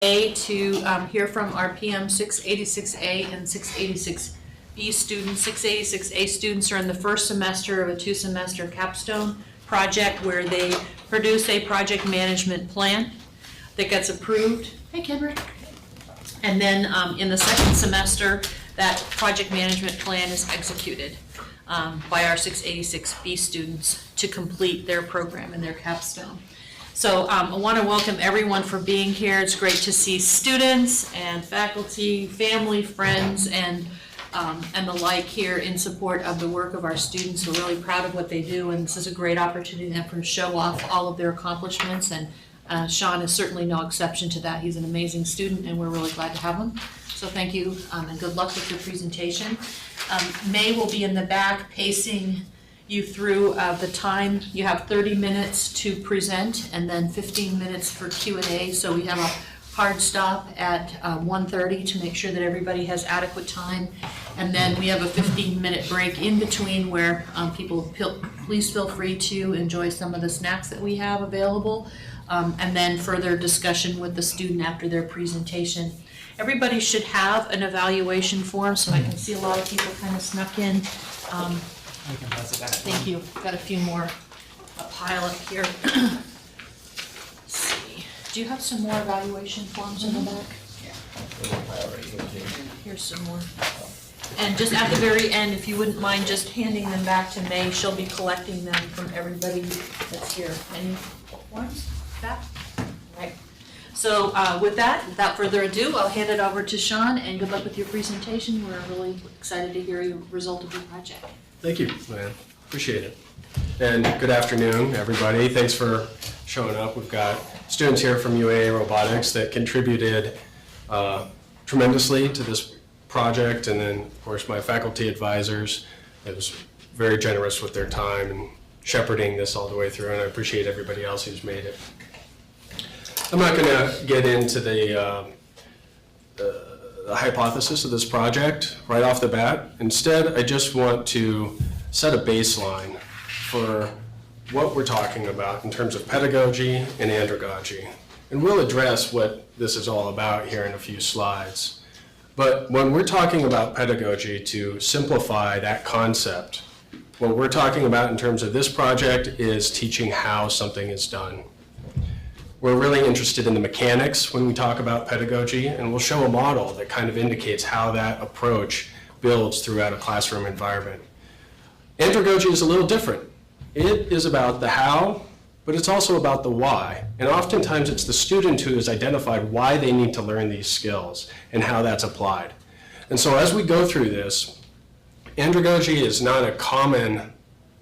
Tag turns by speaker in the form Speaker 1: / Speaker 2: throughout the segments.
Speaker 1: To hear from our PM 686A and 686B students. 686A students are in the first semester of a two-semester capstone project where they produce a project management plan that gets approved. Hey, Kendrick. And then in the second semester, that project management plan is executed by our 686B students to complete their program and their capstone. So I want to welcome everyone for being here. It's great to see students and faculty, family, friends, and the like here in support of the work of our students. We're really proud of what they do, and this is a great opportunity for them to show off all of their accomplishments. And Sean is certainly no exception to that. He's an amazing student, and we're really glad to have him. So thank you, and good luck with your presentation. May will be in the back pacing you through the time. You have 30 minutes to present and then 15 minutes for Q&A. So we have a hard stop at 1:30 to make sure that everybody has adequate time. And then we have a 15-minute break in between where please feel free to enjoy some of the snacks that we have available. And then further discussion with the student after their presentation. Everybody should have an evaluation form, so I can see a lot of people kind of snuck in.
Speaker 2: We can pass it back.
Speaker 1: Thank you. Got a few more, a pile up here. Let's see. Do you have some more evaluation forms in the back? Here's some more. And just at the very end, if you wouldn't mind just handing them back to May, she'll be collecting them from everybody that's here. Any forms? Back? Right. So with that, without further ado, I'll hand it over to Sean, and good luck with your presentation. We're really excited to hear the result of your project.
Speaker 3: Thank you, man. Appreciate it. And good afternoon, everybody. Thanks for showing up. We've got students here from UAA Robotics that contributed tremendously to this project, and then, of course, my faculty advisors that was very generous with their time and shepherding this all the way through, and I appreciate everybody else who's made it. I'm not going to get into the hypothesis of this project right off the bat. Instead, I just want to set a baseline for what we're talking about in terms of pedagogy and andragogy. And we'll address what this is all about here in a few slides. But when we're talking about pedagogy, to simplify that concept, what we're talking about in terms of this project is teaching how something is done. We're really interested in the mechanics when we talk about pedagogy, and we'll show a model that kind of indicates how that approach builds throughout a classroom environment. Andragogy is a little different. It is about the how, but it's also about the why. And oftentimes it's the student who has identified why they need to learn these skills and how that's applied. And so as we go through this, andragogy is not a common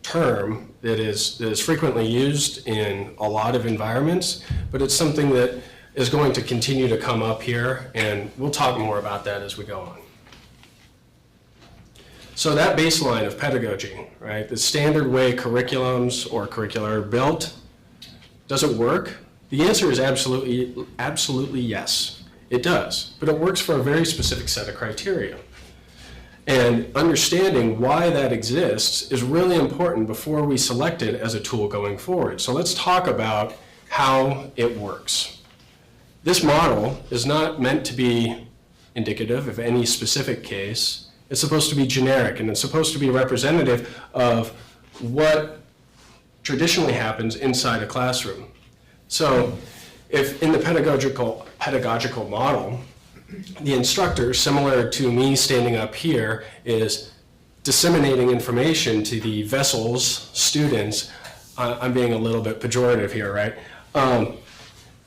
Speaker 3: term that is frequently used in a lot of environments, but it's something that is going to continue to come up here, and we'll talk more about that as we go on. So that baseline of pedagogy, right, the standard way curriculums or curricula are built, does it work? The answer is absolutely yes, it does, but it works for a very specific set of criteria. And understanding why that exists is really important before we select it as a tool going forward. So let's talk about how it works. This model is not meant to be indicative of any specific case. It's supposed to be generic, and it's supposed to be representative of what traditionally happens inside a classroom. So if in the pedagogical model, the instructor, similar to me standing up here, is disseminating information to the vessels, students, I'm being a little bit pejorative here, right?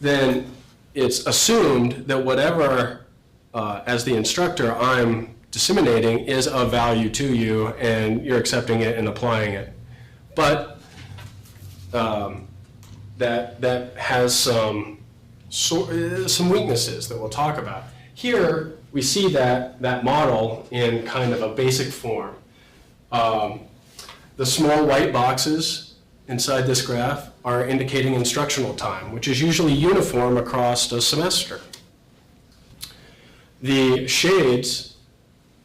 Speaker 3: Then it's assumed that whatever, as the instructor, I'm disseminating is of value to you, and you're accepting it and applying it. But that has some weaknesses that we'll talk about. Here, we see that model in kind of a basic form. The small white boxes inside this graph are indicating instructional time, which is usually uniform across a semester. The shades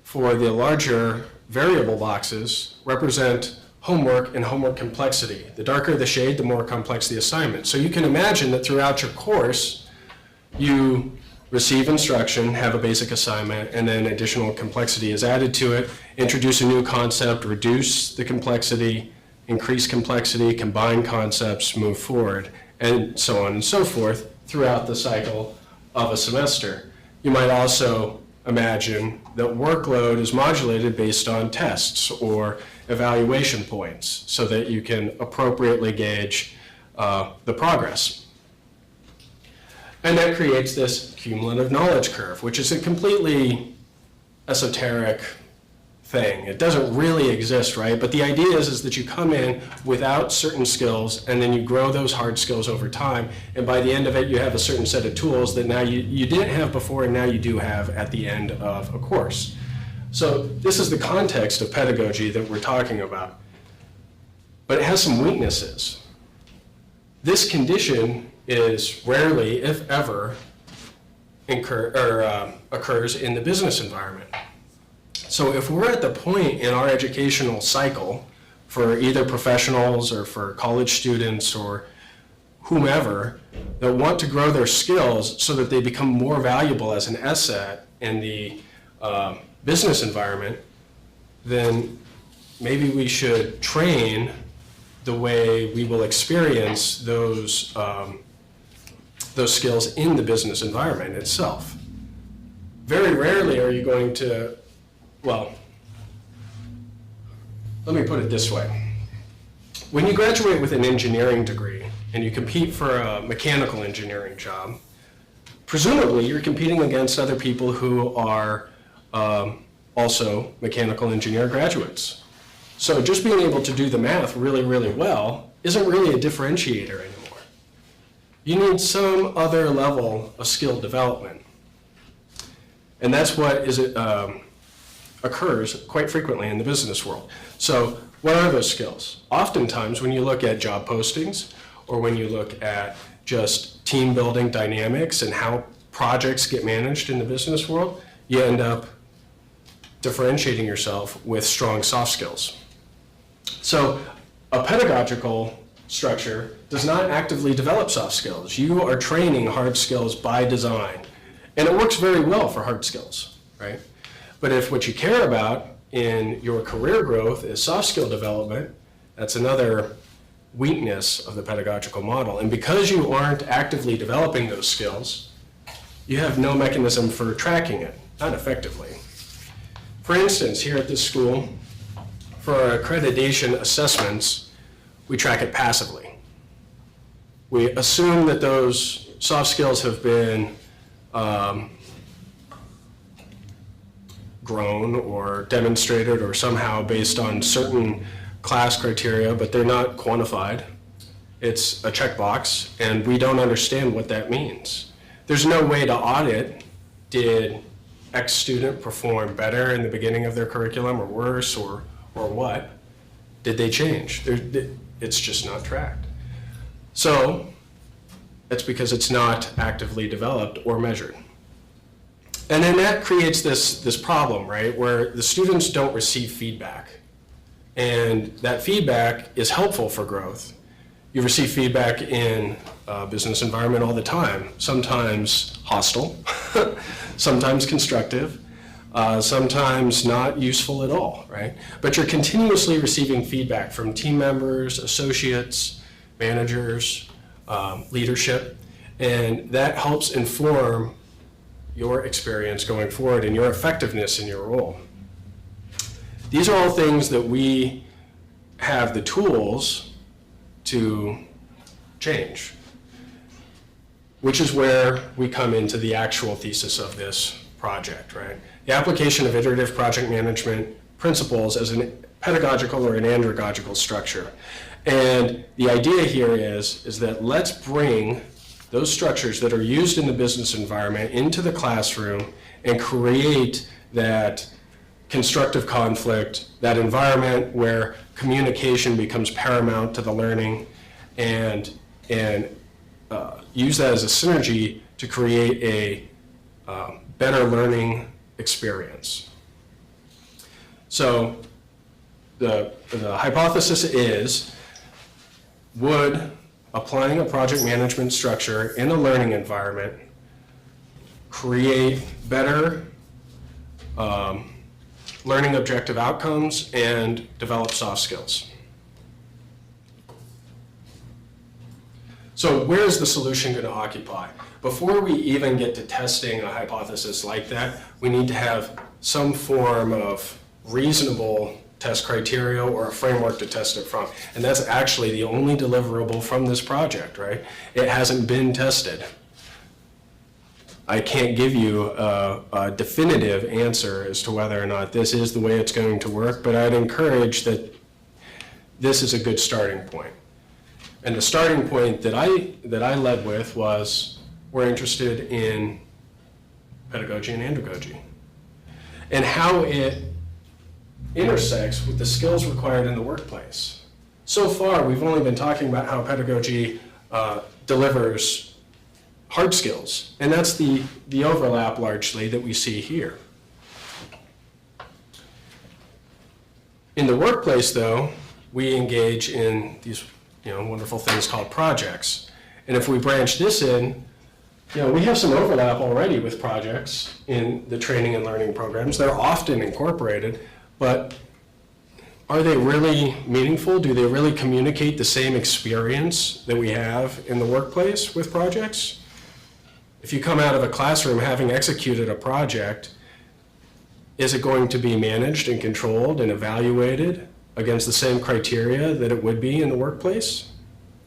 Speaker 3: for the larger variable boxes represent homework and homework complexity. The darker the shade, the more complex the assignment. So you can imagine that throughout your course, you receive instruction, have a basic assignment, and then additional complexity is added to it, introduce a new concept, reduce the complexity, increase complexity, combine concepts, move forward, and so on and so forth throughout the cycle of a semester. You might also imagine that workload is modulated based on tests or evaluation points so that you can appropriately gauge the progress. And that creates this cumulative knowledge curve, which is a completely esoteric thing. It doesn't really exist, right? But the idea is that you come in without certain skills, and then you grow those hard skills over time, and by the end of it, you have a certain set of tools that now you didn't have before, and now you do have at the end of a course. So this is the context of pedagogy that we're talking about. But it has some weaknesses. This condition is rarely, if ever, occurs in the business environment. So if we're at the point in our educational cycle for either professionals or for college students or whomever that want to grow their skills so that they become more valuable as an asset in the business environment, then maybe we should train the way we will experience those skills in the business environment itself. Very rarely are you going to, well, let me put it this way. When you graduate with an engineering degree and you compete for a mechanical engineering job, presumably you're competing against other people who are also mechanical engineer graduates. So just being able to do the math really, really well isn't really a differentiator anymore. You need some other level of skill development. And that's what occurs quite frequently in the business world. So what are those skills? Oftentimes when you look at job postings or when you look at just team building dynamics and how projects get managed in the business world, you end up differentiating yourself with strong soft skills. So a pedagogical structure does not actively develop soft skills. You are training hard skills by design. And it works very well for hard skills, right? But if what you care about in your career growth is soft skill development, that's another weakness of the pedagogical model. And because you aren't actively developing those skills, you have no mechanism for tracking it, not effectively. For instance, here at this school, for our accreditation assessments, we track it passively. We assume that those soft skills have been grown or demonstrated or somehow based on certain class criteria, but they're not quantified. It's a checkbox, and we don't understand what that means. There's no way to audit, did X student perform better in the beginning of their curriculum or worse or what? Did they change? It's just not tracked. So it's because it's not actively developed or measured. And then that creates this problem, right, where the students don't receive feedback. And that feedback is helpful for growth. You receive feedback in a business environment all the time, sometimes hostile, sometimes constructive, sometimes not useful at all, right? But you're continuously receiving feedback from team members, associates, managers, leadership, and that helps inform your experience going forward and your effectiveness in your role. These are all things that we have the tools to change, which is where we come into the actual thesis of this project, right? The application of iterative project management principles as a pedagogical or an andragogical structure. And the idea here is that let's bring those structures that are used in the business environment into the classroom and create that constructive conflict, that environment where communication becomes paramount to the learning, and use that as a synergy to create a better learning experience. So the hypothesis is, would applying a project management structure in a learning environment create better learning objective outcomes and develop soft skills. So where is the solution going to occupy? Before we even get to testing a hypothesis like that, we need to have some form of reasonable test criteria or a framework to test it from. And that's actually the only deliverable from this project, right? It hasn't been tested. I can't give you a definitive answer as to whether or not this is the way it's going to work, but I'd encourage that this is a good starting point. And the starting point that I led with was we're interested in pedagogy and andragogy and how it intersects with the skills required in the workplace. So far, we've only been talking about how pedagogy delivers hard skills, and that's the overlap largely that we see here. In the workplace, though, we engage in these wonderful things called projects. And if we branch this in, we have some overlap already with projects in the training and learning programs. They're often incorporated, but are they really meaningful? Do they really communicate the same experience that we have in the workplace with projects? If you come out of a classroom having executed a project, is it going to be managed and controlled and evaluated against the same criteria that it would be in the workplace?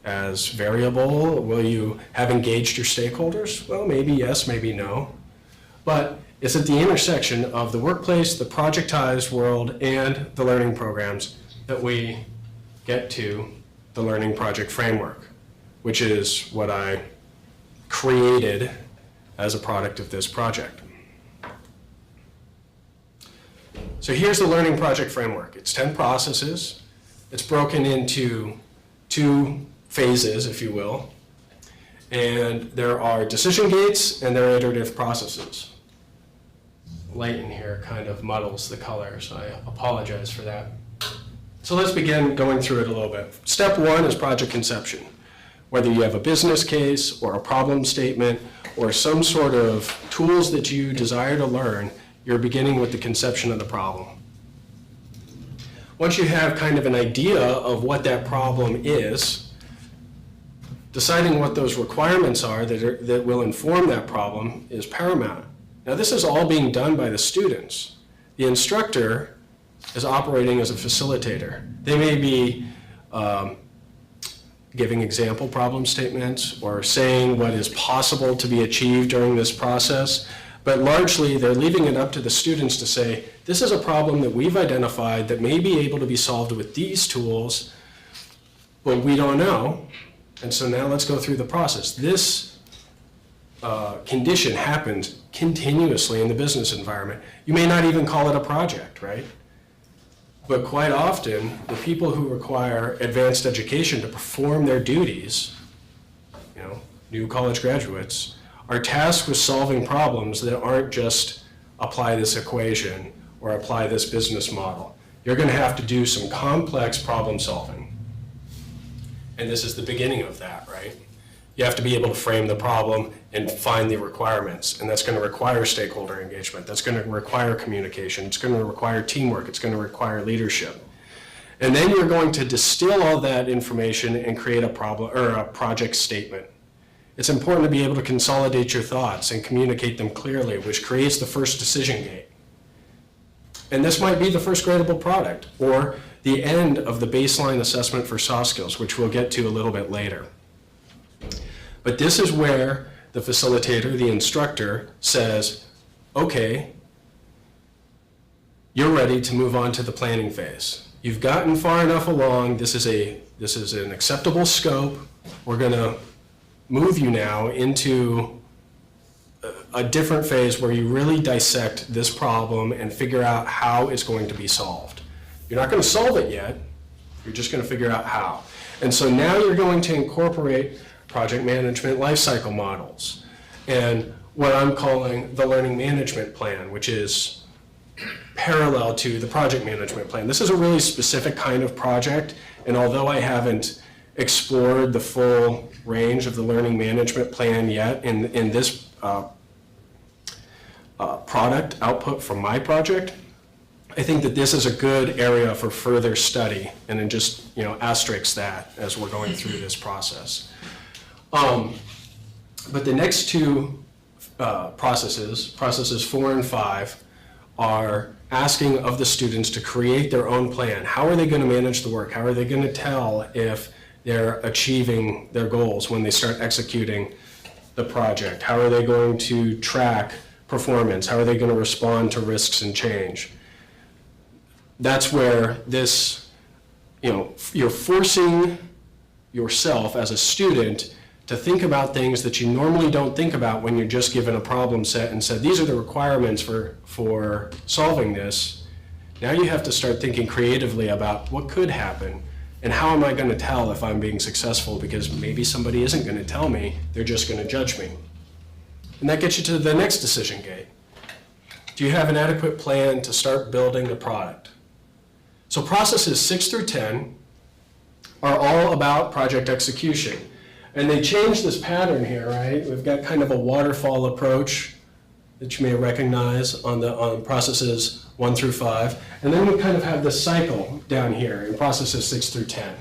Speaker 3: As variable, will you have engaged your stakeholders? Well, maybe yes, maybe no. But it's at the intersection of the workplace, the projectized world, and the learning programs that we get to the learning project framework, which is what I created as a product of this project. So here's the learning project framework. It's 10 processes. It's broken into 2 phases, if you will. And there are decision gates and there are iterative processes. Light in here kind of muddles the color, so I apologize for that. So let's begin going through it a little bit. Step 1 is project conception. Whether you have a business case or a problem statement or some sort of tools that you desire to learn, you're beginning with the conception of the problem. Once you have kind of an idea of what that problem is, deciding what those requirements are that will inform that problem is paramount. Now, this is all being done by the students. The instructor is operating as a facilitator. They may be giving example problem statements or saying what is possible to be achieved during this process, but largely they're leaving it up to the students to say, this is a problem that we've identified that may be able to be solved with these tools, but we don't know, and so now let's go through the process. This condition happens continuously in the business environment. You may not even call it a project, right? But quite often, the people who require advanced education to perform their duties, new college graduates, are tasked with solving problems that aren't just apply this equation or apply this business model. You're going to have to do some complex problem solving. And this is the beginning of that, right? You have to be able to frame the problem and find the requirements, and that's going to require stakeholder engagement. That's going to require communication. It's going to require teamwork. It's going to require leadership. And then you're going to distill all that information and create a problem or a project statement. It's important to be able to consolidate your thoughts and communicate them clearly, which creates the first decision gate. And this might be the first gradable product or the end of the baseline assessment for soft skills, which we'll get to a little bit later. But this is where the facilitator, the instructor, says, okay, you're ready to move on to the planning phase. You've gotten far enough along. This is an acceptable scope. We're going to move you now into a different phase where you really dissect this problem and figure out how it's going to be solved. You're not going to solve it yet. You're just going to figure out how. And so now you're going to incorporate project management lifecycle models and what I'm calling the learning management plan, which is parallel to the project management plan. This is a really specific kind of project, and although I haven't explored the full range of the learning management plan yet in this product output from my project, I think that this is a good area for further study, and then just, asterisk that as we're going through this process. But the next two processes 4 and 5, are asking of the students to create their own plan. How are they going to manage the work? How are they going to tell if they're achieving their goals when they start executing the project? How are they going to track performance? How are they going to respond to risks and change? That's where this, you're forcing yourself as a student to think about things that you normally don't think about when you're just given a problem set and said, these are the requirements for solving this. Now you have to start thinking creatively about what could happen and how am I going to tell if I'm being successful, because maybe somebody isn't going to tell me, they're just going to judge me. And that gets you to the next decision gate. Do you have an adequate plan to start building the product? So processes 6 through 10 are all about project execution. And they changed this pattern here, right? We've got kind of a waterfall approach that you may recognize on processes 1 through 5. And then we kind of have this cycle down here in processes 6 through 10.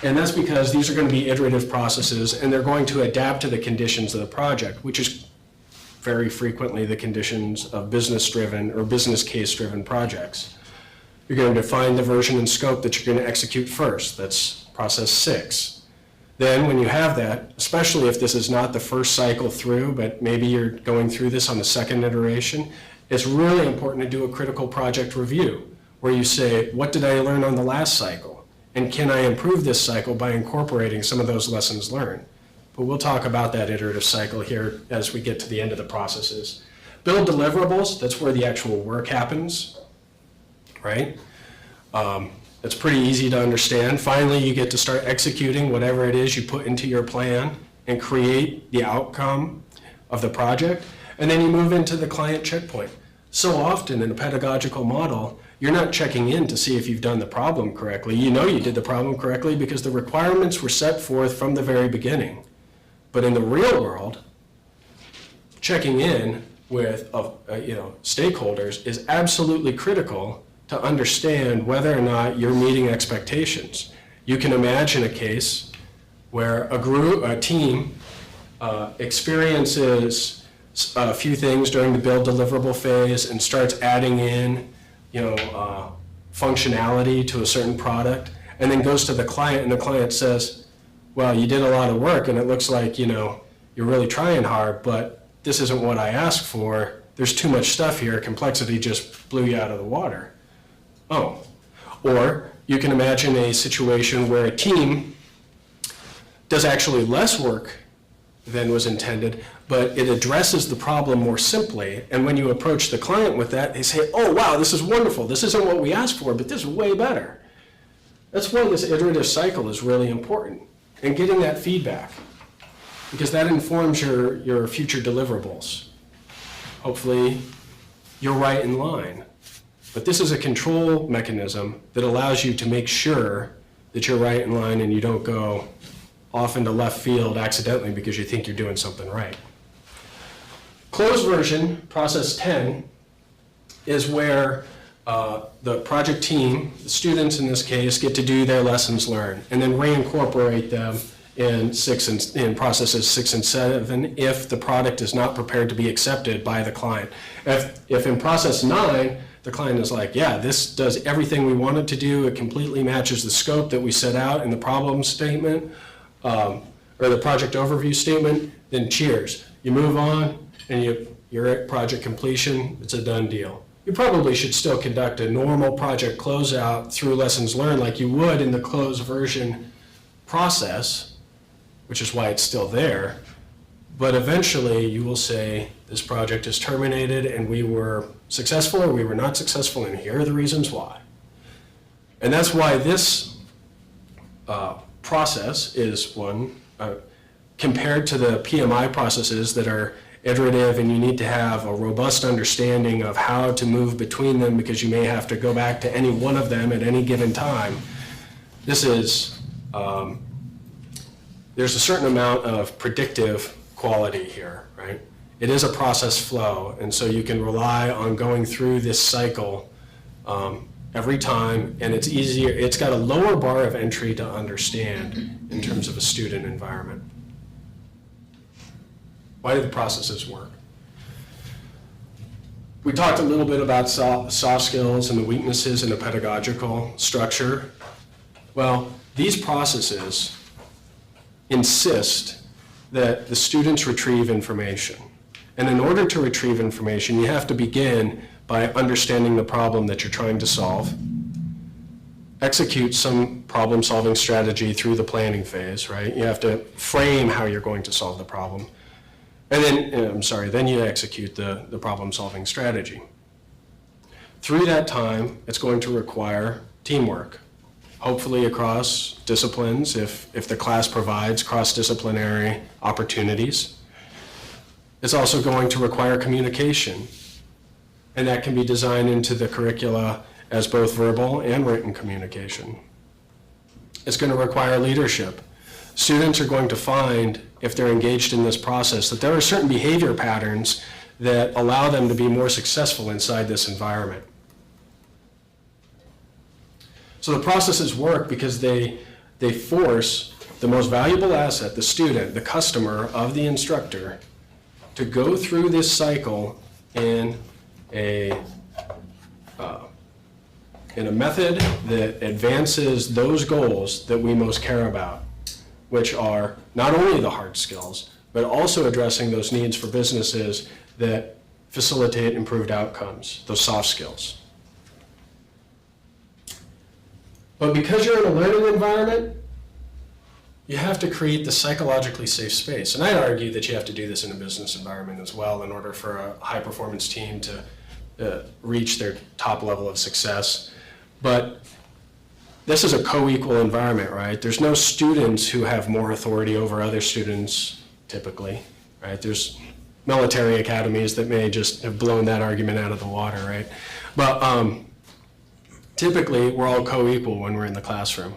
Speaker 3: And that's because these are going to be iterative processes, and they're going to adapt to the conditions of the project, which is very frequently the conditions of business-driven or business case-driven projects. You're going to define the version and scope that you're going to execute first. That's process 6. Then when you have that, especially if this is not the first cycle through, but maybe you're going through this on the second iteration, it's really important to do a critical project review where you say, what did I learn on the last cycle? And can I improve this cycle by incorporating some of those lessons learned? But we'll talk about that iterative cycle here as we get to the end of the processes. Build deliverables, that's where the actual work happens, right? It's pretty easy to understand. Finally, you get to start executing whatever it is you put into your plan and create the outcome of the project. And then you move into the client checkpoint. So often in a pedagogical model, you're not checking in to see if you've done the problem correctly. You know you did the problem correctly because the requirements were set forth from the very beginning. But in the real world, checking in with stakeholders is absolutely critical to understand whether or not you're meeting expectations. You can imagine a case where a team experiences a few things during the build deliverable phase and starts adding in, functionality to a certain product, and then goes to the client, and the client says, well, you did a lot of work and it looks like, you're really trying hard, but this isn't what I asked for. There's too much stuff here. Complexity just blew you out of the water. Oh. Or you can imagine a situation where a team does actually less work than was intended, but it addresses the problem more simply. And when you approach the client with that, they say, oh, wow, this is wonderful. This isn't what we asked for, but this is way better. That's why this iterative cycle is really important, and getting that feedback, because that informs your future deliverables. Hopefully, you're right in line. But this is a control mechanism that allows you to make sure that you're right in line and you don't go off into left field accidentally because you think you're doing something right. Closed version, process 10, is where the project team, the students in this case, get to do their lessons learned and then reincorporate them in processes 6 and 7 if the product is not prepared to be accepted by the client. If in process 9, the client is like, yeah, this does everything we want it to do, it completely matches the scope that we set out in the problem statement, or the project overview statement, then cheers. You move on and you're at project completion, it's a done deal. You probably should still conduct a normal project closeout through lessons learned like you would in the closed version process, which is why it's still there. But eventually you will say, this project is terminated and we were successful or we were not successful, and here are the reasons why. And that's why this process is one, compared to the PMI processes that are iterative and you need to have a robust understanding of how to move between them because you may have to go back to any one of them at any given time. This is, there's a certain amount of predictive quality here, right? it is a process flow, and so you can rely on going through this cycle every time, and it's easier, it's got a lower bar of entry to understand in terms of a student environment. Why do the processes work? We talked a little bit about soft skills and the weaknesses in a pedagogical structure. Well, these processes insist that the students retrieve information. And in order to retrieve information, you have to begin by understanding the problem that you're trying to solve, execute some problem-solving strategy through the planning phase, right? You have to frame how you're going to solve the problem. And then, then you execute the problem-solving strategy. Through that time, it's going to require teamwork, hopefully across disciplines if the class provides cross-disciplinary opportunities. It's also going to require communication, and that can be designed into the curricula as both verbal and written communication. It's going to require leadership. Students are going to find, if they're engaged in this process, that there are certain behavior patterns that allow them to be more successful inside this environment. So the processes work because they force the most valuable asset, the student, the customer of the instructor, to go through this cycle in a method that advances those goals that we most care about, which are not only the hard skills, but also addressing those needs for businesses that facilitate improved outcomes, those soft skills. But because you're in a learning environment, you have to create the psychologically safe space. And I'd argue that you have to do this in a business environment as well in order for a high-performance team to reach their top level of success. But this is a co-equal environment, right? There's no students who have more authority over other students, typically, right? There's military academies that may just have blown that argument out of the water, right? But typically, we're all co-equal when we're in the classroom.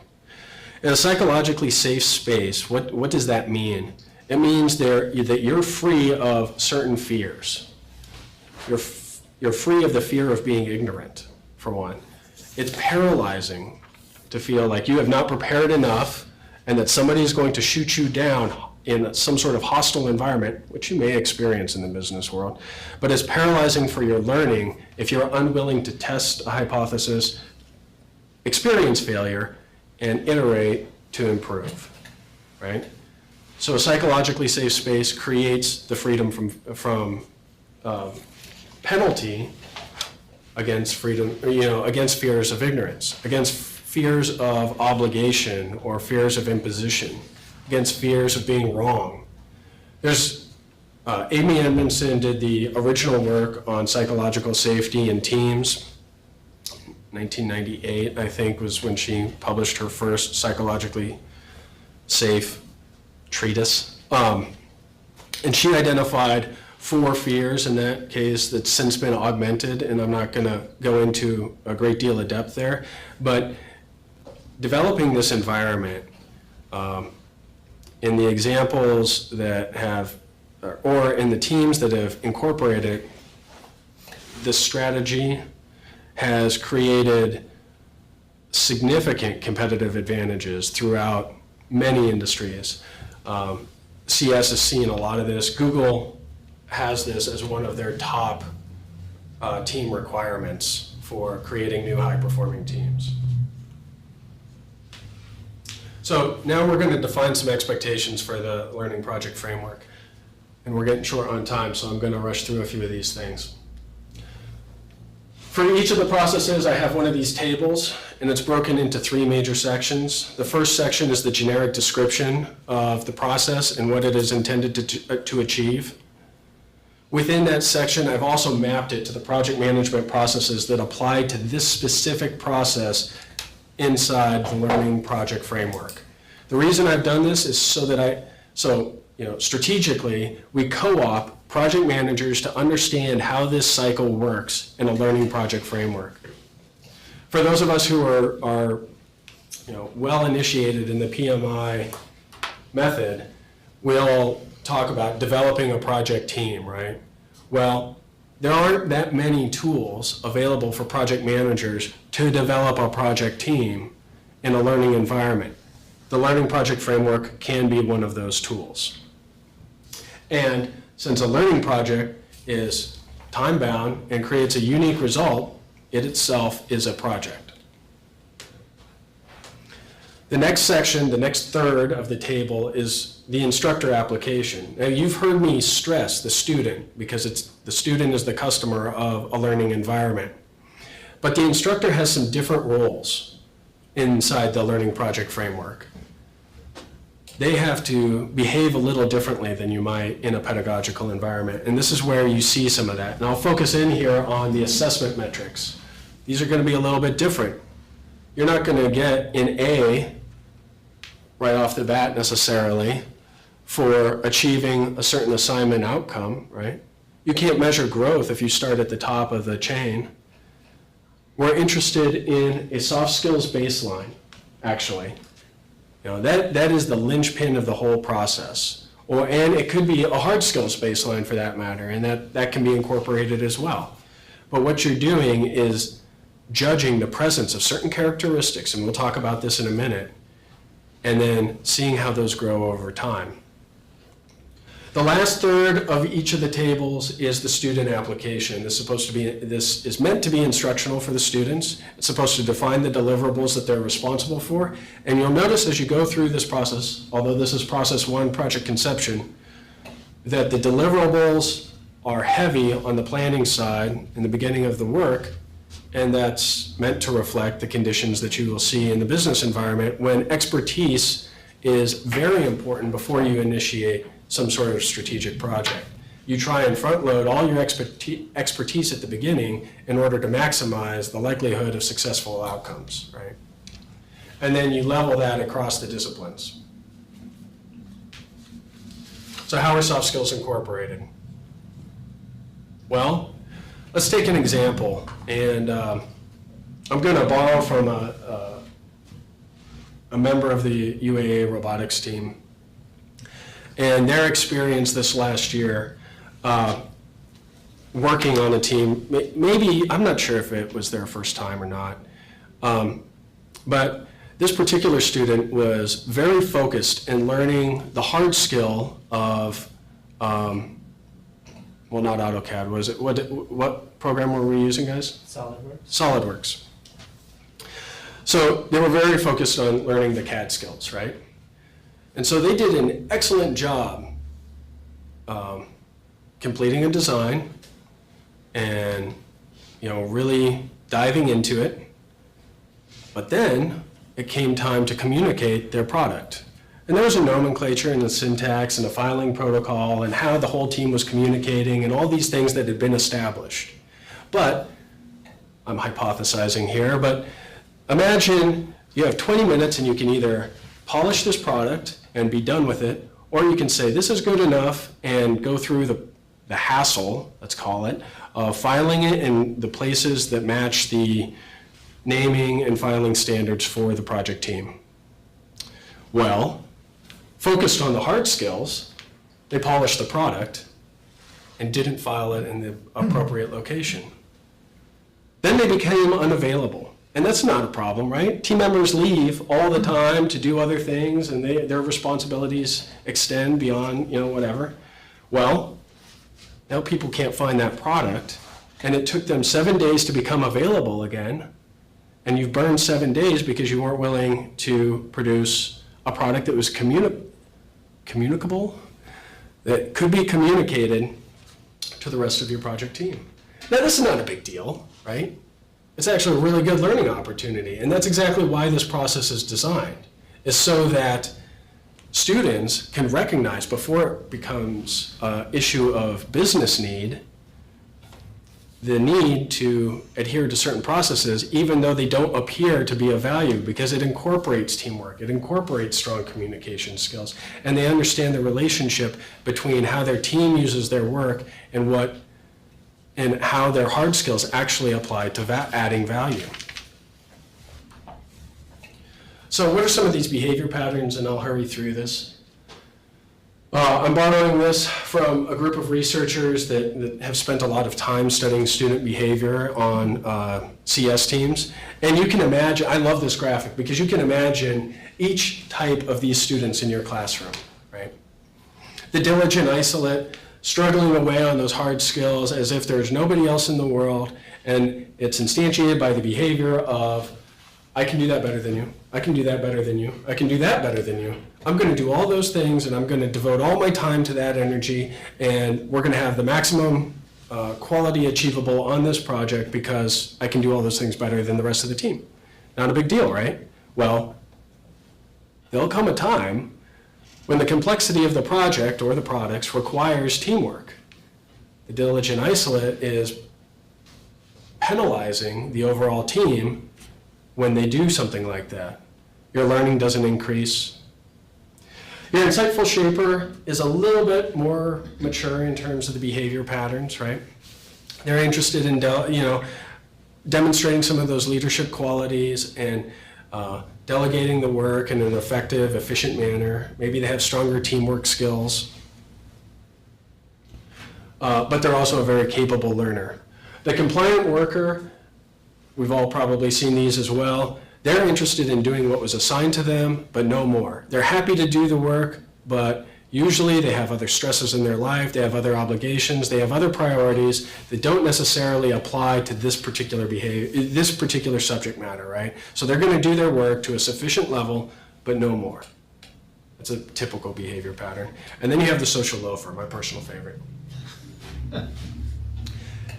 Speaker 3: In a psychologically safe space, what does that mean? It means that you're free of certain fears. You're free of the fear of being ignorant, for one. It's paralyzing to feel like you have not prepared enough and that somebody is going to shoot you down in some sort of hostile environment, which you may experience in the business world. But it's paralyzing for your learning if you're unwilling to test a hypothesis, experience failure, and iterate to improve, right? So a psychologically safe space creates the freedom from penalty against against fears of ignorance, against fears of obligation or fears of imposition, against fears of being wrong. There's Amy Edmondson did the original work on psychological safety in teams. 1998, I think, was when she published her first psychologically safe treatise. And she identified 4 fears in that case that's since been augmented, and I'm not going to go into a great deal of depth there. But developing this environment in the examples that have, or in the teams that have incorporated this strategy, has created significant competitive advantages throughout many industries. CS has seen a lot of this. Google has this as one of their top team requirements for creating new high-performing teams. So now we're going to define some expectations for the learning project framework. And we're getting short on time, so I'm going to rush through a few of these things. For each of the processes, I have one of these tables, and it's broken into 3 major sections. The first section is the generic description of the process and what it is intended to achieve. Within that section, I've also mapped it to the project management processes that apply to this specific process inside the learning project framework. The reason I've done this is so that strategically, we co-op project managers to understand how this cycle works in a learning project framework. For those of us who are well initiated in the PMI method, we'll talk about developing a project team, right? Well, there aren't that many tools available for project managers to develop a project team in a learning environment. The Learning Project Framework can be one of those tools. And since a learning project is time-bound and creates a unique result, it itself is a project. The next section, the next third of the table, is the instructor application. Now, you've heard me stress the student because the student is the customer of a learning environment. But the instructor has some different roles inside the Learning Project Framework. They have to behave a little differently than you might in a pedagogical environment. And this is where you see some of that. And I'll focus in here on the assessment metrics. These are going to be a little bit different. You're not going to get an A right off the bat necessarily for achieving a certain assignment outcome, right? You can't measure growth if you start at the top of the chain. We're interested in a soft skills baseline, actually. You know, that is the linchpin of the whole process. And it could be a hard skills baseline for that matter, and that can be incorporated as well. But what you're doing is judging the presence of certain characteristics, and we'll talk about this in a minute, and then seeing how those grow over time. The last third of each of the tables is the student application. This is meant to be instructional for the students. It's supposed to define the deliverables that they're responsible for. And you'll notice as you go through this process, although this is process 1, project conception, that the deliverables are heavy on the planning side in the beginning of the work, and that's meant to reflect the conditions that you will see in the business environment when expertise is very important before you initiate some sort of strategic project. You try and front load all your expertise at the beginning in order to maximize the likelihood of successful outcomes, right? And then you level that across the disciplines. So how are soft skills incorporated? Well, let's take an example, and I'm going to borrow from a member of the UAA robotics team and their experience this last year working on a team. Maybe, I'm not sure if it was their first time or not, but this particular student was very focused in learning the hard skill of well, not AutoCAD, was it? What program were we using, guys?
Speaker 2: SolidWorks.
Speaker 3: SolidWorks. So they were very focused on learning the CAD skills, right? And so they did an excellent job completing a design and, you know, really diving into it. But then it came time to communicate their product. And there was a nomenclature and a syntax and a filing protocol and how the whole team was communicating and all these things that had been established. But, I'm hypothesizing here, but imagine you have 20 minutes and you can either polish this product and be done with it, or you can say this is good enough and go through the hassle, let's call it, of filing it in the places that match the naming and filing standards for the project team. Well, focused on the hard skills, they polished the product and didn't file it in the appropriate location. Then they became unavailable. And that's not a problem, right? Team members leave all the time to do other things, and their responsibilities extend beyond, you know, whatever. Well, now people can't find that product, and it took them 7 days to become available again, and you've burned 7 days because you weren't willing to produce a product that was communicable, that could be communicated to the rest of your project team. Now, this is not a big deal, right? It's actually a really good learning opportunity, and that's exactly why this process is designed, is so that students can recognize before it becomes an issue of business need, the need to adhere to certain processes, even though they don't appear to be of value, because it incorporates teamwork, it incorporates strong communication skills, and they understand the relationship between how their team uses their work and how their hard skills actually apply to adding value. So what are some of these behavior patterns, and I'll hurry through this. I'm borrowing this from a group of researchers that have spent a lot of time studying student behavior on CS teams. And you can imagine, I love this graphic because you can imagine each type of these students in your classroom, right? The diligent isolate, struggling away on those hard skills as if there's nobody else in the world, and it's instantiated by the behavior of, I can do that better than you, I can do that better than you, I can do that better than you. I'm going to do all those things, and I'm going to devote all my time to that energy, and we're going to have the maximum quality achievable on this project because I can do all those things better than the rest of the team. Not a big deal, right? Well, there'll come a time when the complexity of the project or the products requires teamwork. The diligent isolate is penalizing the overall team when they do something like that. Your learning doesn't increase. Your insightful shaper is a little bit more mature in terms of the behavior patterns, right? They're interested in demonstrating some of those leadership qualities and delegating the work in an effective, efficient manner. Maybe they have stronger teamwork skills. But they're also a very capable learner. The compliant worker, we've all probably seen these as well. They're interested in doing what was assigned to them, but no more. They're happy to do the work, but usually they have other stresses in their life, they have other obligations, they have other priorities that don't necessarily apply to this particular this particular subject matter, right? So they're going to do their work to a sufficient level, but no more. That's a typical behavior pattern. And then you have the social loafer, my personal favorite.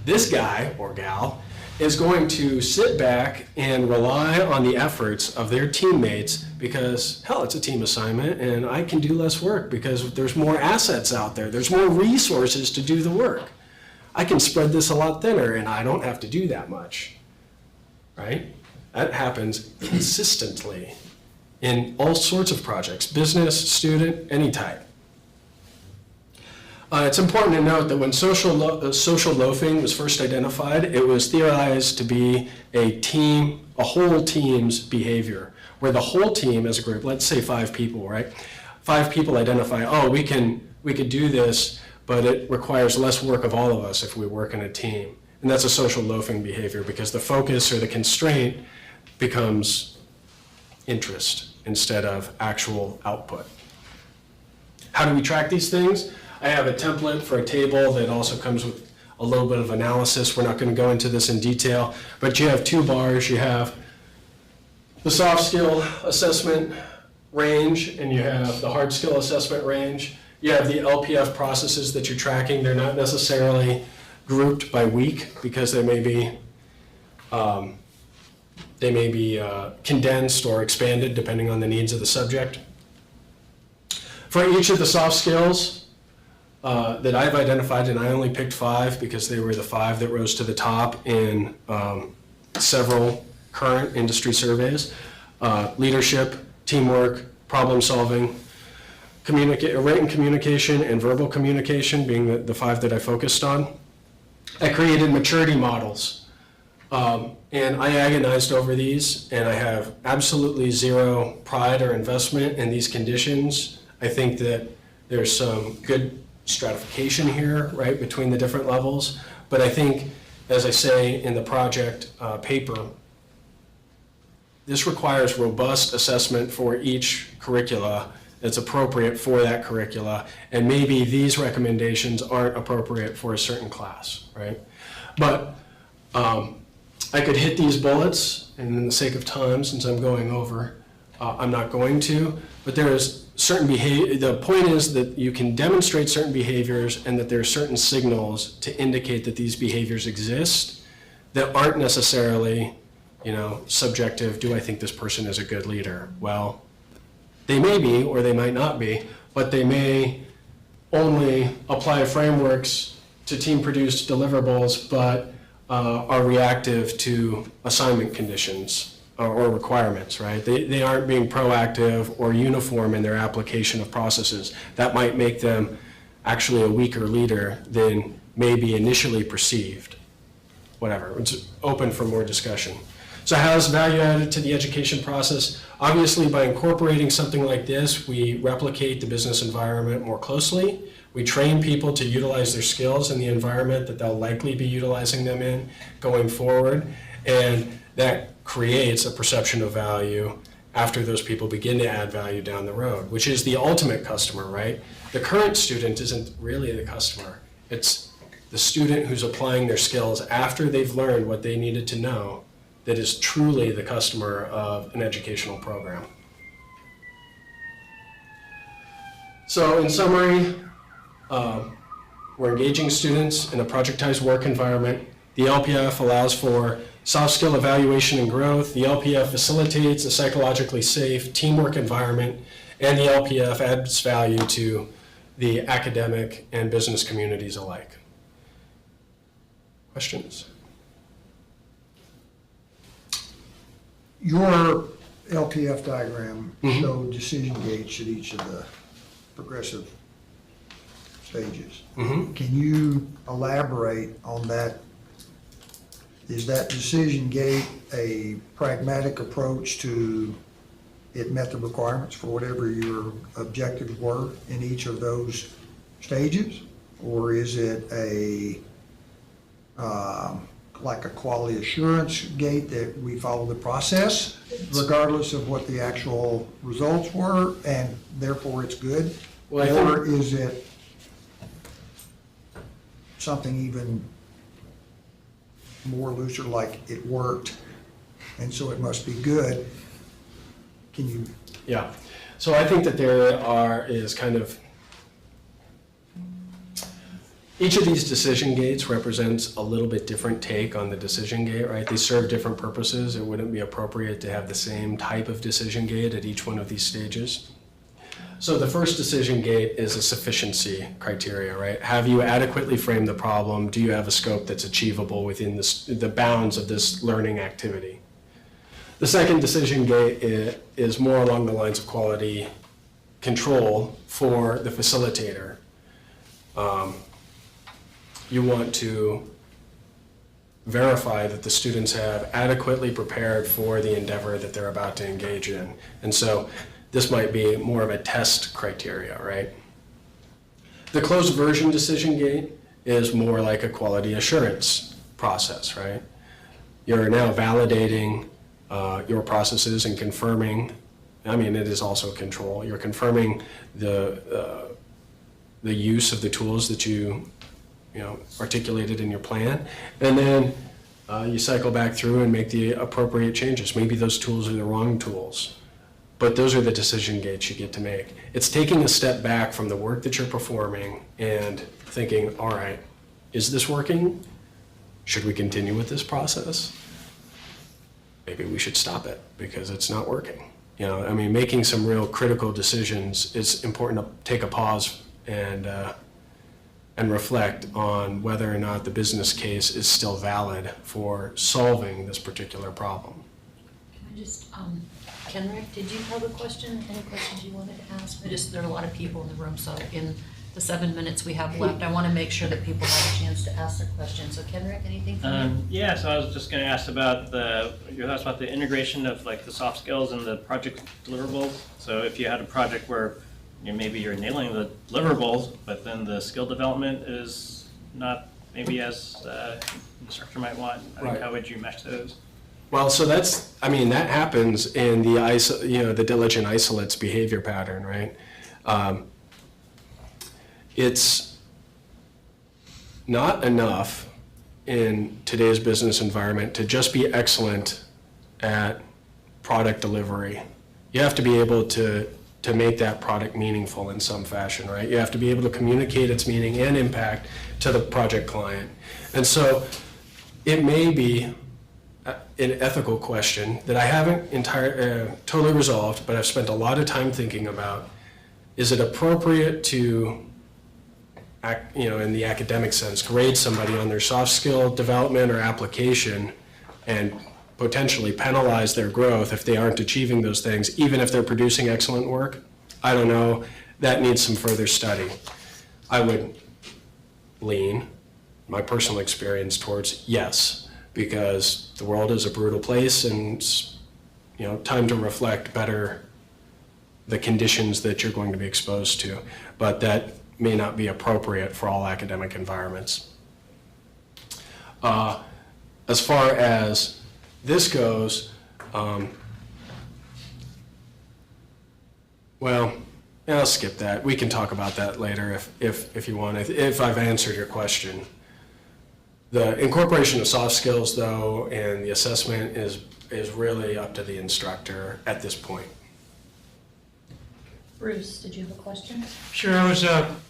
Speaker 3: This guy or gal is going to sit back and rely on the efforts of their teammates because, hell, it's a team assignment and I can do less work because there's more assets out there. There's more resources to do the work. I can spread this a lot thinner and I don't have to do that much, right? That happens consistently in all sorts of projects, business, student, any type. It's important to note that when social loafing was first identified, it was theorized to be a whole team's behavior, where the whole team as a group, let's say 5 people, right? 5 people identify, oh, we could do this, but it requires less work of all of us if we work in a team. And that's a social loafing behavior because the focus or the constraint becomes interest instead of actual output. How do we track these things? I have a template for a table that also comes with a little bit of analysis. We're not going to go into this in detail, but you have 2 bars. You have the soft skill assessment range and you have the hard skill assessment range. You have the LPF processes that you're tracking. They're not necessarily grouped by week because they may be condensed or expanded depending on the needs of the subject. For each of the soft skills, that I've identified, and I only picked 5 because they were the 5 that rose to the top in several current industry surveys. Leadership, teamwork, problem solving, written communication, and verbal communication being the 5 that I focused on. I created maturity models, and I agonized over these, and I have absolutely zero pride or investment in these conditions. I think that there's some good stratification here, right, between the different levels. But I think, as I say in the project paper, this requires robust assessment for each curricula that's appropriate for that curricula, and maybe these recommendations aren't appropriate for a certain class, right? But I could hit these bullets, and in the sake of time, since I'm going over, I'm not going to, but there is certain behavior. The point is that you can demonstrate certain behaviors and that there are certain signals to indicate that these behaviors exist that aren't necessarily, subjective. Do I think this person is a good leader? Well, they may be or they might not be, but they may only apply frameworks to team-produced deliverables, but are reactive to assignment conditions or requirements, right? They aren't being proactive or uniform in their application of processes. That might make them actually a weaker leader than maybe initially perceived. Whatever, it's open for more discussion. So how is value added to the education process? Obviously, by incorporating something like this, we replicate the business environment more closely. We train people to utilize their skills in the environment that they'll likely be utilizing them in going forward. And that creates a perception of value after those people begin to add value down the road, which is the ultimate customer, right? The current student isn't really the customer. It's the student who's applying their skills after they've learned what they needed to know that is truly the customer of an educational program. So in summary, we're engaging students in a projectized work environment. The LPF allows for soft skill evaluation and growth. The LPF facilitates a psychologically safe teamwork environment, and the LPF adds value to the academic and business communities alike. Questions?
Speaker 4: Your LPF diagram showed decision gates at each of the progressive stages. Can you elaborate on that? Is that decision gate a pragmatic approach to it met the requirements for whatever your objectives were in each of those stages? Or is it a like a quality assurance gate that we follow the process regardless of what the actual results were and therefore it's good?
Speaker 3: Well,
Speaker 4: Or is it something even more looser, like it worked and so it must be good? Can you?
Speaker 3: Yeah. So I think that there is kind of, each of these decision gates represents a little bit different take on the decision gate, right? They serve different purposes. It wouldn't be appropriate to have the same type of decision gate at each one of these stages. So the first decision gate is a sufficiency criteria, right? Have you adequately framed the problem? Do you have a scope that's achievable within the bounds of this learning activity? The second decision gate is more along the lines of quality control for the facilitator. You want to verify that the students have adequately prepared for the endeavor that they're about to engage in. And so this might be more of a test criteria, right? The closed version decision gate is more like a quality assurance process, right? You're now validating your processes and confirming, I mean, it is also control. You're confirming the use of the tools that you articulated in your plan, and then you cycle back through and make the appropriate changes. Maybe those tools are the wrong tools, but those are the decision gates you get to make. It's taking a step back from the work that you're performing and thinking, all right, is this working? Should we continue with this process? Maybe we should stop it because it's not working. Making some real critical decisions, it's important to take a pause and reflect on whether or not the business case is still valid for solving this particular problem.
Speaker 1: Can I just, Kenrick, did you have a question? Any questions you wanted to ask? There are a lot of people in the room, so in the 7 minutes we have left, I want to make sure that people have a chance to ask their questions. So Kenrick, anything from you?
Speaker 2: Yeah, so I was just going to ask about your thoughts about the integration of like the soft skills and the project deliverables. So if you had a project where maybe you're nailing the deliverables, but then the skill development is not maybe as the instructor might want,
Speaker 3: Right.
Speaker 2: How would you mesh those?
Speaker 3: Well, so that happens in the diligent isolates behavior pattern, right? It's not enough in today's business environment to just be excellent at product delivery. You have to be able to make that product meaningful in some fashion, right? You have to be able to communicate its meaning and impact to the project client. And so it may be an ethical question that I haven't totally resolved, but I've spent a lot of time thinking about. Is it appropriate to, in the academic sense, grade somebody on their soft skill development or application and potentially penalize their growth if they aren't achieving those things, even if they're producing excellent work? I don't know. That needs some further study. I would lean, my personal experience, towards yes. because the world is a brutal place, and it's, time to reflect better the conditions that you're going to be exposed to, but that may not be appropriate for all academic environments. As far as this goes, well, I'll skip that. We can talk about that later if you want, if I've answered your question. The incorporation of soft skills, though, and the assessment is really up to the instructor at this point.
Speaker 1: Bruce, did you have a question?
Speaker 5: Sure, I was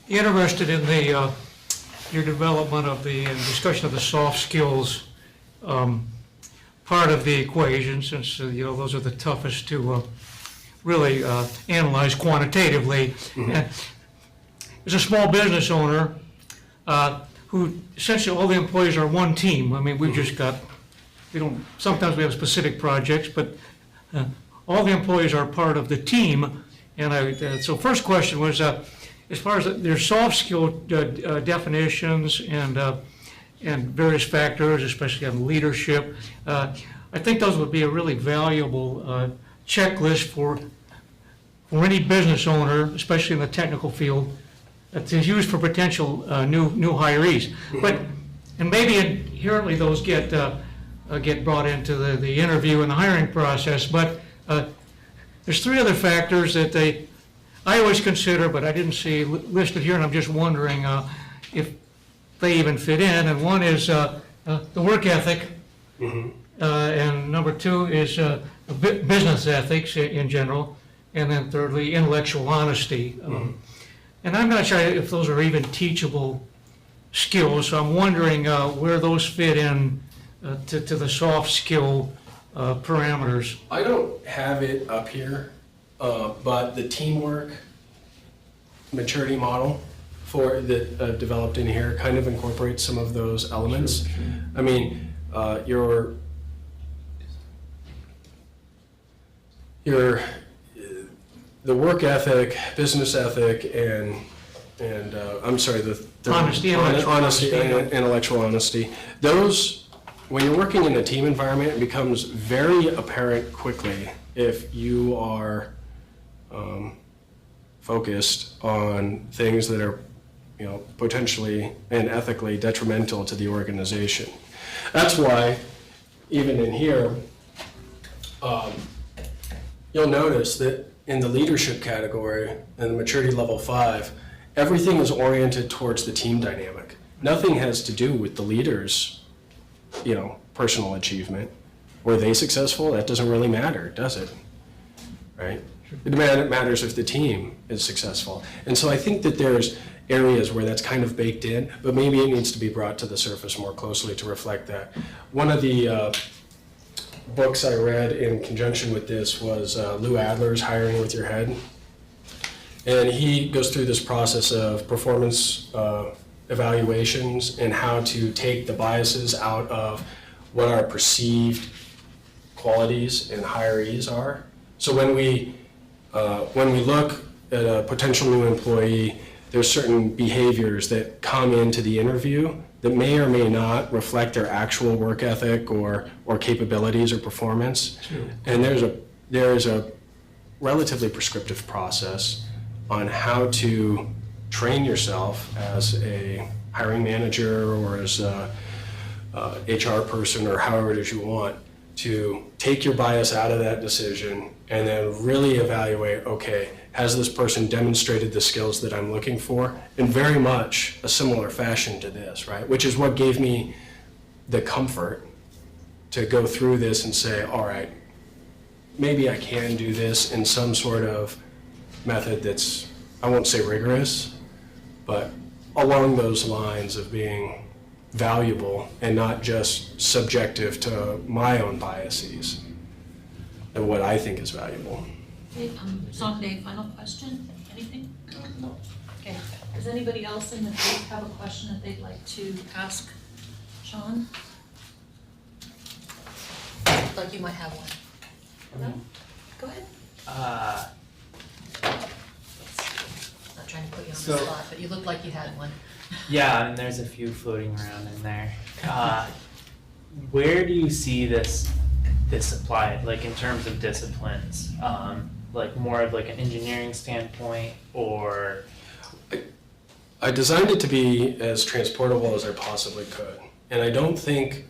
Speaker 5: interested in your development of the discussion of the soft skills part of the equation, since those are the toughest to really analyze quantitatively. And as a small business owner, who essentially all the employees are one team. I mean, we've just got, sometimes we have specific projects, but all the employees are part of the team. And so first question was, as far as their soft skill definitions and various factors, especially on leadership, I think those would be a really valuable checklist for any business owner, especially in the technical field, to use for potential new hirees. And maybe inherently those get brought into the interview and the hiring process. But there's three other factors that I always consider, but I didn't see listed here, and I'm just wondering if they even fit in. And one is the work ethic, and number two is business ethics in general, and then thirdly, intellectual honesty. And I'm not sure if those are even teachable skills, so I'm wondering where those fit in to the soft skill parameters.
Speaker 3: I don't have it up here, but the teamwork maturity model that developed in here kind of incorporates some of those elements. Sure. I mean, the work ethic, business ethic, and I'm sorry, the
Speaker 5: Honesty,
Speaker 3: intellectual honesty. Those, when you're working in a team environment, it becomes very apparent quickly if you are focused on things that are, potentially and ethically detrimental to the organization. That's why, even in here, you'll notice that in the leadership category, in the maturity level 5, everything is oriented towards the team dynamic. Nothing has to do with the leader's, personal achievement. Were they successful? That doesn't really matter, does it? Right? It matters if the team is successful. And so I think that there's areas where that's kind of baked in, but maybe it needs to be brought to the surface more closely to reflect that. One of the books I read in conjunction with this was Lou Adler's Hiring with Your Head. And he goes through this process of performance evaluations and how to take the biases out of what our perceived qualities in hirees are. So when we look at a potential new employee, there's certain behaviors that come into the interview that may or may not reflect their actual work ethic or capabilities or performance. Sure. And there's a relatively prescriptive process on how to train yourself as a hiring manager or as a HR person or however it is you want to take your bias out of that decision and then really evaluate, okay, has this person demonstrated the skills that I'm looking for? In very much a similar fashion to this, right? Which is what gave me the comfort to go through this and say, all right, maybe I can do this in some sort of method that's, I won't say rigorous, but along those lines of being valuable and not just subjective to my own biases and what I think is valuable.
Speaker 1: Okay, Sunday, final question? Anything? No. Okay. Does anybody else in the group have a question that they'd like to ask Sean? Like you might have one. No? Go ahead. Not trying to put you on the spot, but you look like you had one.
Speaker 6: Yeah, and there's a few floating around in there. where do you see this applied, like in terms of disciplines? Like more of like an engineering standpoint, or?
Speaker 3: I designed it to be as transportable as I possibly could. And I don't think,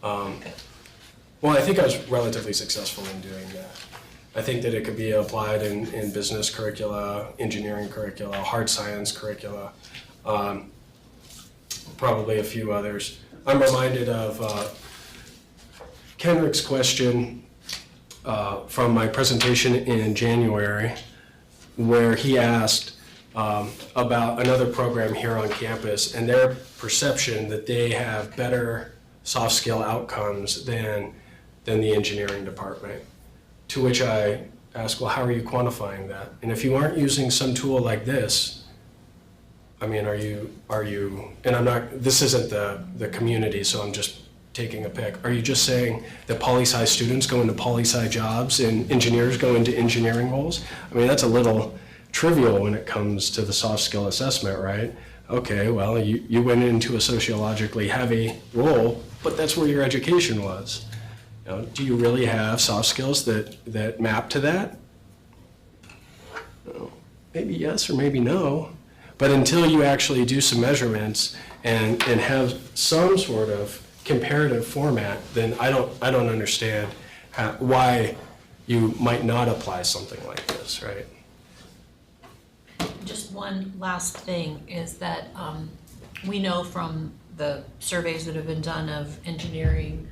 Speaker 3: well, I think I was relatively successful in doing that. I think that it could be applied in business curricula, engineering curricula, hard science curricula, probably a few others. I'm reminded of Kenrick's question from my presentation in January, where he asked about another program here on campus and their perception that they have better soft skill outcomes than the engineering department. To which I asked, well, how are you quantifying that? And if you aren't using some tool like this, I mean, are you, and I'm not, this isn't the community, so I'm just taking a pick. Are you just saying that poli-sci students go into poli-sci jobs and engineers go into engineering roles? I mean, that's a little trivial when it comes to the soft skill assessment, right? Okay, well, you went into a sociologically heavy role, but that's where your education was. You know, do you really have soft skills that map to that? Well, maybe yes or maybe no. But until you actually do some measurements and have some sort of comparative format, then I don't understand why you might not apply something like this, right?
Speaker 1: Just one last thing is that we know from the surveys that have been done of engineering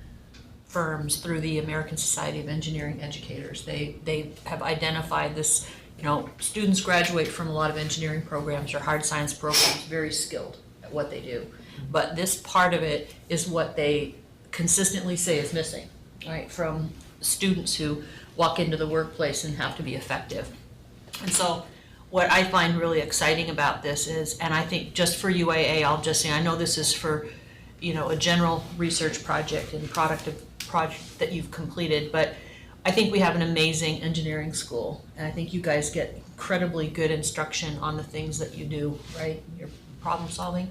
Speaker 1: firms through the American Society of Engineering Educators, they have identified this, you know, students graduate from a lot of engineering programs or hard science programs very skilled at what they do. But this part of it is what they consistently say is missing, right, from students who walk into the workplace and have to be effective. And so what I find really exciting about this is, and I think just for UAA, I'll just say, I know this is for, you know, a general research project and project that you've completed, but I think we have an amazing engineering school, and I think you guys get incredibly good instruction on the things that you do, right? Your problem solving.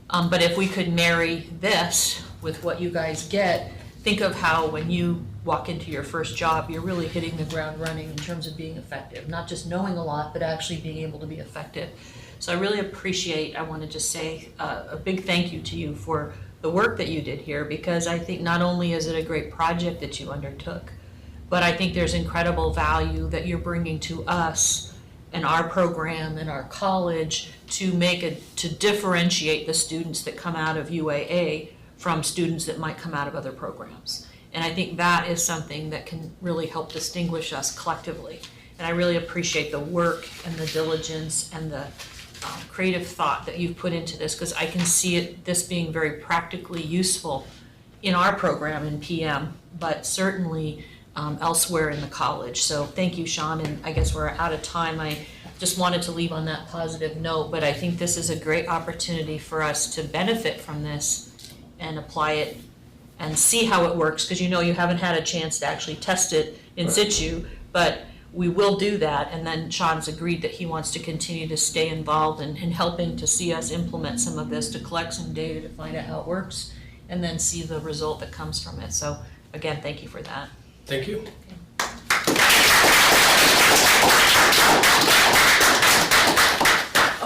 Speaker 1: But if we could marry this with what you guys get, think of how when you walk into your first job, you're really hitting the ground running in terms of being effective, not just knowing a lot, but actually being able to be effective. So I really appreciate, I want to just say a big thank you to you for the work that you did here, because I think not only is it a great project that you undertook, but I think there's incredible value that you're bringing to us and our program and our college to differentiate the students that come out of UAA from students that might come out of other programs. And I think that is something that can really help distinguish us collectively. And I really appreciate the work and the diligence and the creative thought that you've put into this, because I can see this being very practically useful in our program in PM, but certainly elsewhere in the college. So thank you, Sean, and I guess we're out of time. I just wanted to leave on that positive note, but I think this is a great opportunity for us to benefit from this and apply it and see how it works, because you know you haven't had a chance to actually test it in situ, but we will do that. And then Sean's agreed that he wants to continue to stay involved in helping to see us implement some of this, to collect some data to find out how it works, and then see the result that comes from it. So again, thank you for that.
Speaker 3: Thank you.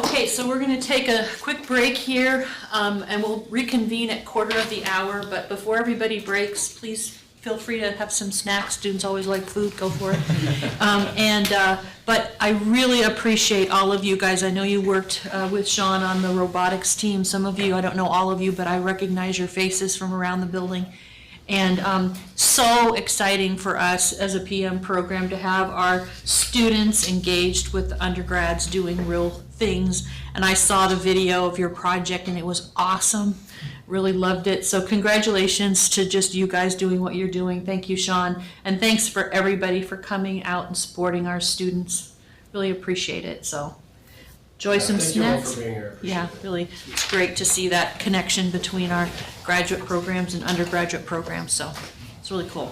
Speaker 1: Okay, so we're going to take a quick break here, and we'll reconvene at 1:15. But before everybody breaks, please feel free to have some snacks. Students always like food, go for it. But I really appreciate all of you guys. I know you worked with Sean on the robotics team. Some of you, I don't know all of you, but I recognize your faces from around the building. And so exciting for us as a PM program to have our students engaged with the undergrads doing real things. And I saw the video of your project and it was awesome. Really loved it. So congratulations to just you guys doing what you're doing. Thank you, Sean. And thanks for everybody for coming out and supporting our students. Really appreciate it. So enjoy some
Speaker 3: Thank you all
Speaker 1: snacks.
Speaker 3: for being here. Appreciate
Speaker 1: Yeah,
Speaker 3: it.
Speaker 1: really, it's great to see that connection between our graduate programs and undergraduate programs, so it's really cool.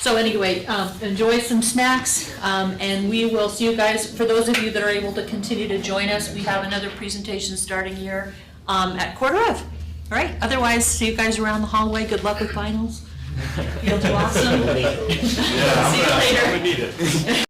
Speaker 1: So anyway, enjoy some snacks, and we will see you guys. For those of you that are able to continue to join us, we have another presentation starting here at 1:15. All right, otherwise, see you guys around the hallway. Good luck with finals. You'll do awesome. See you later.